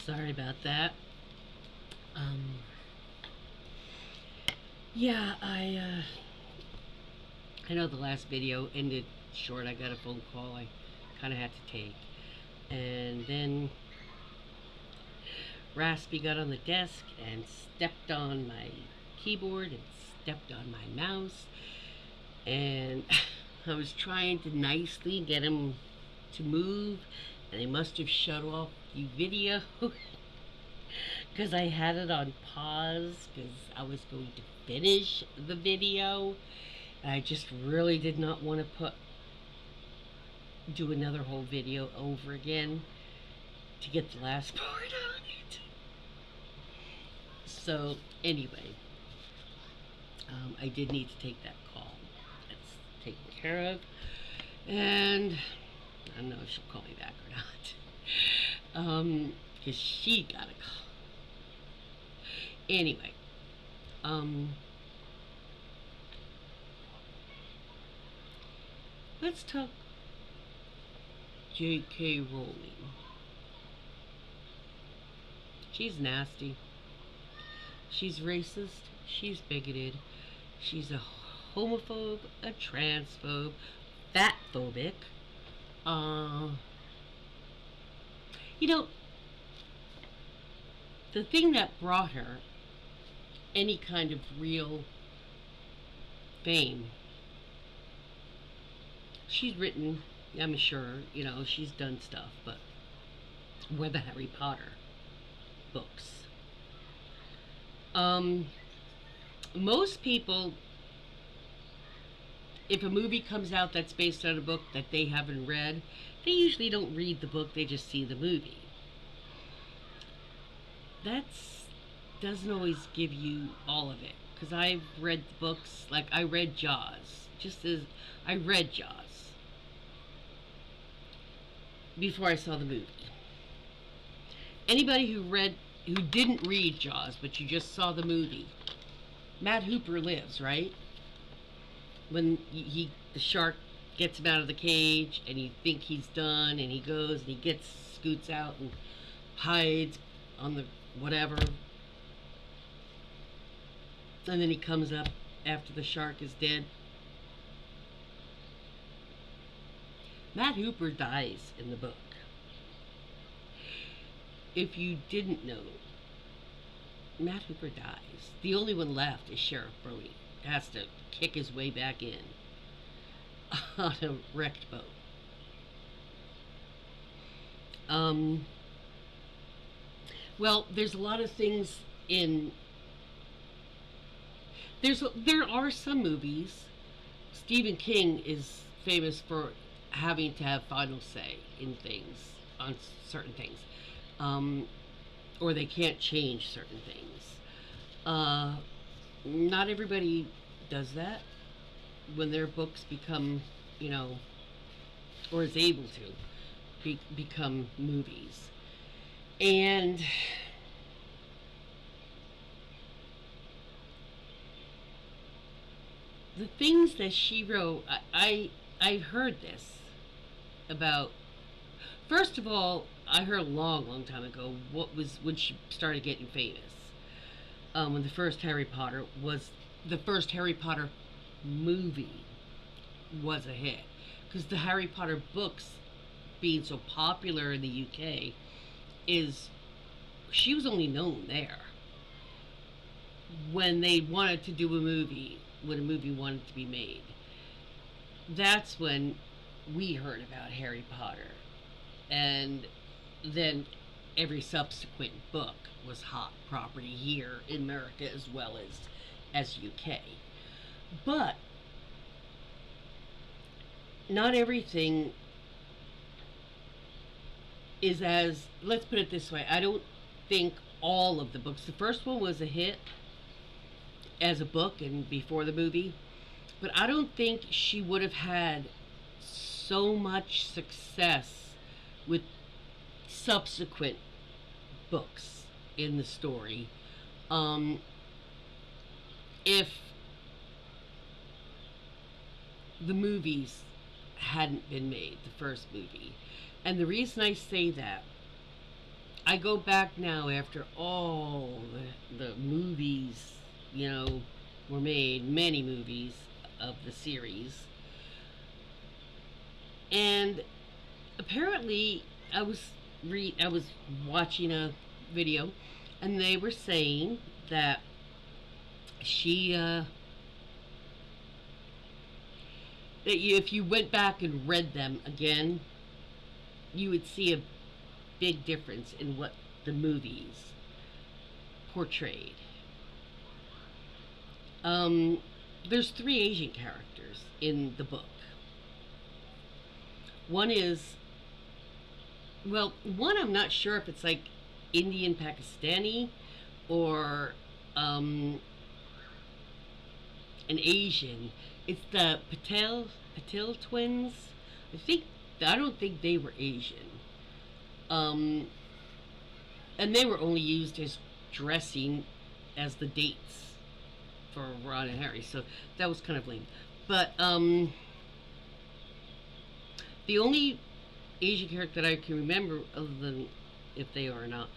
Sorry about that. Um, yeah, I know the last video ended short. I got a phone call I kind of had to take, and then Raspy got on the desk and stepped on my keyboard and stepped on my mouse, and I was trying to nicely get him to move, and they must have shut off the video because I had it on pause because I was going to finish the video. And I just really did not want to do another whole video over again to get the last part on it. So anyway, I did need to take that call. That's taken care of, and I don't know if she'll call me back or not. Because she got a call. Anyway, let's talk J.K. Rowling. She's nasty. She's racist. She's bigoted. She's a homophobe, a transphobe, fatphobic. Uh, you know, the thing that brought her any kind of real fame, she's written, I'm sure, she's done stuff, but were the Harry Potter books. Most people, if a movie comes out that's based on a book that they haven't read, they usually don't read the book, they just see the movie. That doesn't always give you all of it, because I've read books, like I read Jaws, just as I read Jaws before I saw the movie. Anybody who didn't read Jaws, but you just saw the movie, Matt Hooper lives, right? When the shark gets him out of the cage, and you think he's done, and he goes and he scoots out and hides on the whatever, and then he comes up after the shark is dead. Matt Hooper dies in the book. If you didn't know, Matt Hooper dies. The only one left is Sheriff Brody. Has to kick his way back in on a wrecked boat. Well, there's a lot of things in. There are some movies. Stephen King is famous for having to have final say in things, on certain things, or they can't change certain things. Not everybody does that when their books become, or is able to become movies. And the things that she wrote, I heard this about. First of all, I heard a long time ago when she started getting famous. When the first Harry Potter movie was a hit, because the Harry Potter books being so popular in the UK is she was only known there. When they wanted to do a movie, when a movie wanted to be made, that's when we heard about Harry Potter, and then every subsequent book was hot property here in America as well as UK. But not everything is as, let's put it this way, I don't think all of the books, the first one was a hit as a book and before the movie, but I don't think she would have had so much success with subsequent books in the story if the movies hadn't been made, the first movie. And the reason I say that, I go back now after all the movies, were made, many movies of the series, and apparently I was watching a video, and they were saying that she if you went back and read them again, you would see a big difference in what the movies portrayed. Um, there's three Asian characters in the book. One is, well, one I'm not sure if it's like Indian Pakistani or an Asian. It's the Patel twins. I think I don't think they were Asian. Um, and they were only used as dressing as the dates for Ron and Harry, so that was kind of lame. But the only Asian character that I can remember, other than if they are or not,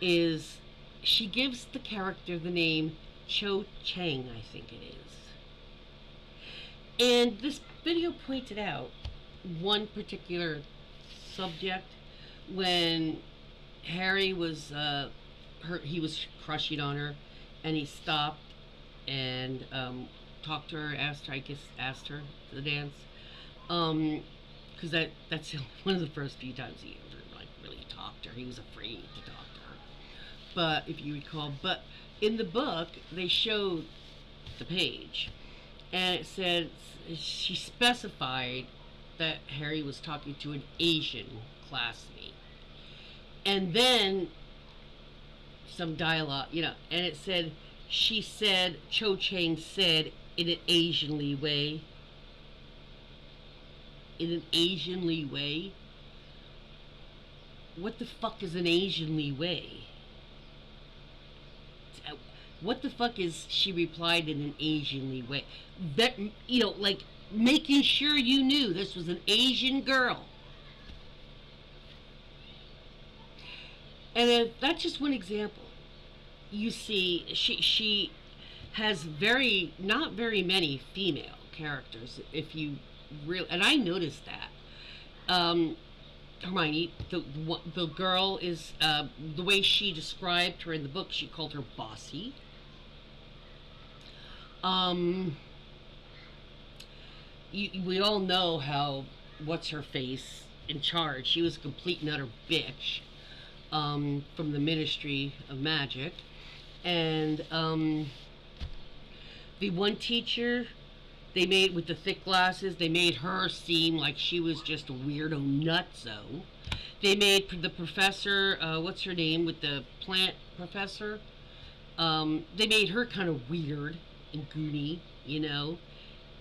is she gives the character the name Cho Chang, I think it is. And this video pointed out one particular subject when Harry was he was crushing on her, and he stopped and talked to her, asked her to dance, because that's one of the first few times he ever like really talked to her. He was afraid to talk to her, but if you recall, but in the book they showed the page, and it said she specified that Harry was talking to an Asian classmate, and then some dialogue, and it said she said Cho Chang said in an Asianly way. In an Asianly way? What the fuck is an Asianly way? What the fuck is she replied in an Asianly way? That, like making sure you knew this was an Asian girl. And that's just one example. You see, she has not very many female characters. If you really, and I noticed that. Hermione, the girl is the way she described her in the book. She called her bossy. We all know how what's her face in charge. She was a complete and utter bitch. From the Ministry of Magic, and the one teacher they made with the thick glasses, they made her seem like she was just a weirdo nutso. They made the professor, what's her name, with the plant professor, they made her kind of weird and goony,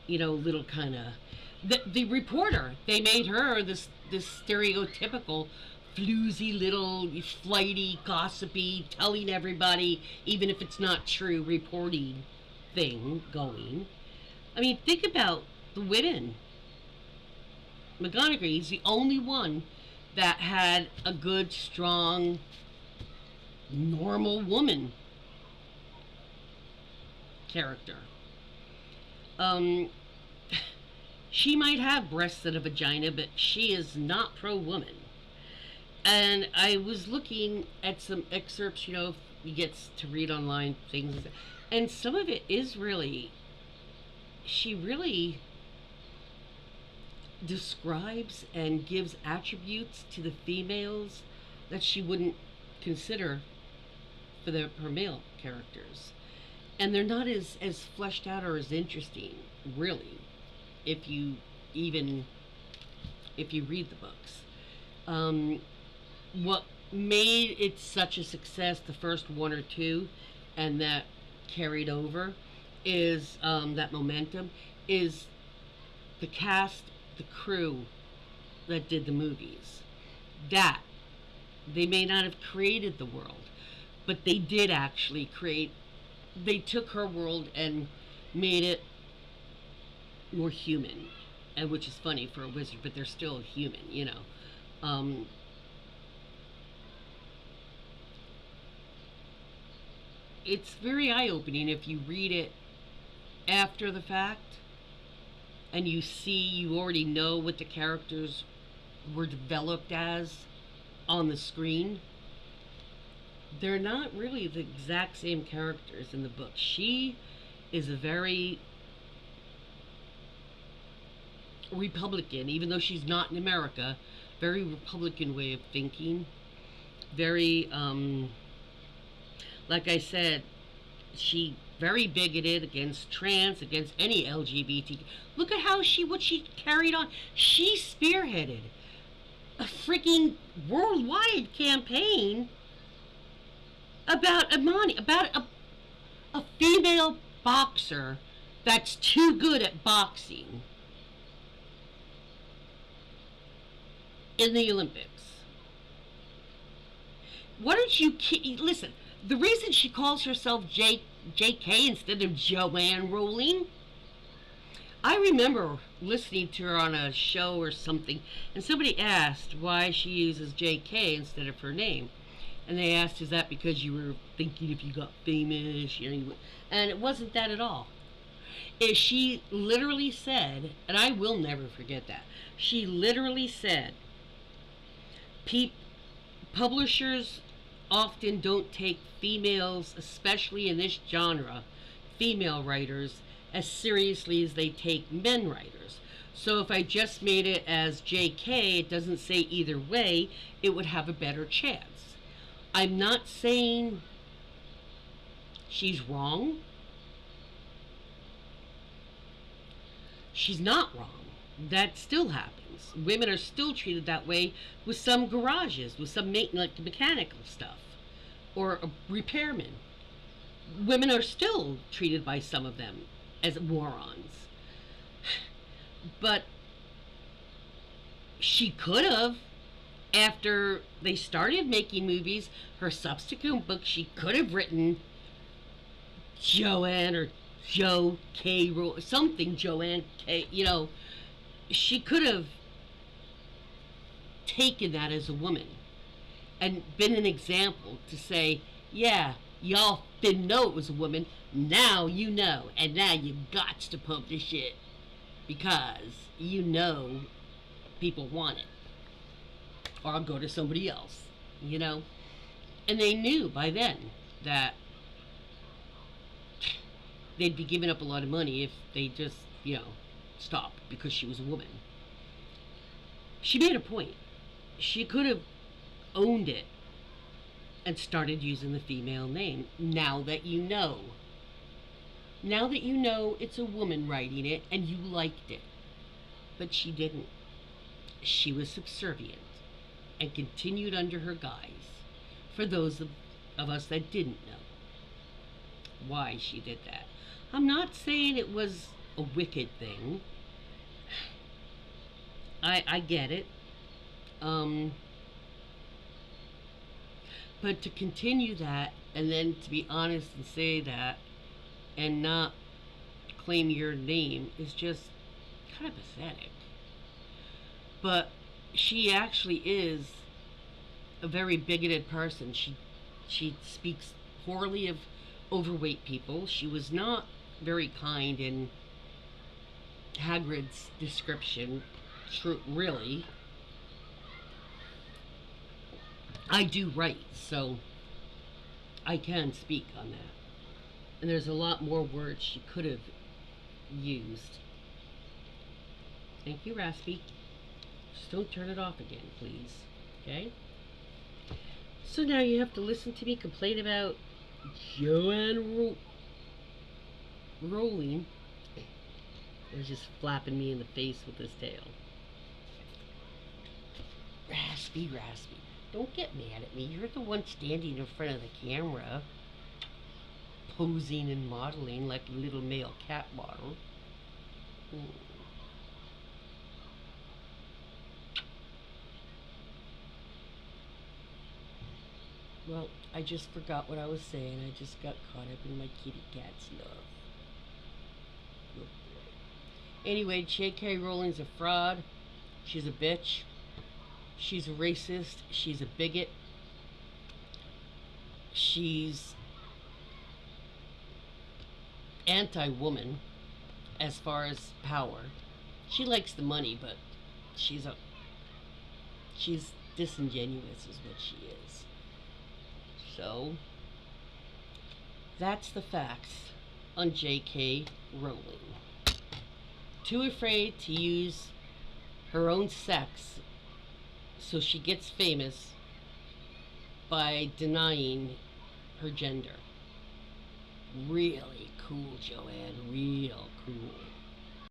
little kind of. The reporter, they made her this stereotypical floozy little flighty, gossipy, telling everybody, even if it's not true, reporting thing going. I mean, think about the women. McGonagall the only one that had a good, strong, normal woman character. She might have breasts and a vagina, but she is not pro-woman. And I was looking at some excerpts, you get to read online things, and some of it is really, she really describes and gives attributes to the females that she wouldn't consider for her male characters. And they're not as fleshed out or as interesting, really, if you read the books. What made it such a success, the first one or two, and that carried over, is that momentum, is the cast, the crew that did the movies. That they may not have created the world, but they did actually create. They took her world and made it more human, and which is funny for a wizard, but they're still human, it's very eye-opening if you read it after the fact and you already know what the characters were developed as on the screen. They're not really the exact same characters in the book. She is a very Republican, even though she's not in America, very Republican way of thinking. Very, like I said, she very bigoted against trans, against any LGBT. Look at what she carried on. She spearheaded a freaking worldwide campaign about a female boxer that's too good at boxing in the Olympics. Why don't you listen? The reason she calls herself JK instead of Joanne Rowling, I remember listening to her on a show or something, and somebody asked why she uses JK instead of her name. And they asked, is that because you were thinking if you got famous? And it wasn't that at all. She literally said, and I will never forget that, she literally said, publishers often don't take females, especially in this genre, female writers, as seriously as they take men writers. So if I just made it as JK, it doesn't say either way, it would have a better chance. I'm not saying she's wrong. She's not wrong. That still happens. Women are still treated that way with some garages, with some like mechanical stuff, or a repairman. Women are still treated by some of them as morons. But she could have, after they started making movies, her subsequent book, she could have written Joanne or Joe K. something, Joanne K. She could have taken that as a woman and been an example to say, yeah, y'all didn't know it was a woman, now you know, and now you got to publish it because you know people want it, or I'll go to somebody else, and they knew by then that they'd be giving up a lot of money if they just stopped because she was a woman. She made a point. She could have owned it and started using the female name. Now that you know it's a woman writing it and you liked it. But she didn't. She was subservient and continued under her guise, for those of us that didn't know why she did that. I'm not saying it was a wicked thing. I get it. But to continue that and then to be honest and say that and not claim your name is just kind of pathetic. But she actually is a very bigoted person. She speaks poorly of overweight people. She was not very kind in Hagrid's description. Really. I do write, so I can speak on that. And there's a lot more words she could have used. Thank you, Raspy. Just don't turn it off again, please. Okay? So now you have to listen to me complain about Joanne Rowling. He's just flapping me in the face with his tail. Raspy. Don't get mad at me. You're the one standing in front of the camera, posing and modeling like a little male cat model. Well, I just forgot what I was saying. I just got caught up in my kitty cat's love. Anyway, J.K. Rowling's a fraud. She's a bitch. She's a racist. She's a bigot. She's anti-woman as far as power. She likes the money, but she's a she's disingenuous is what she is. So that's the facts on J.K. Rowling. Too afraid to use her own sex, so she gets famous by denying her gender. Really cool, Joanne. Real cool.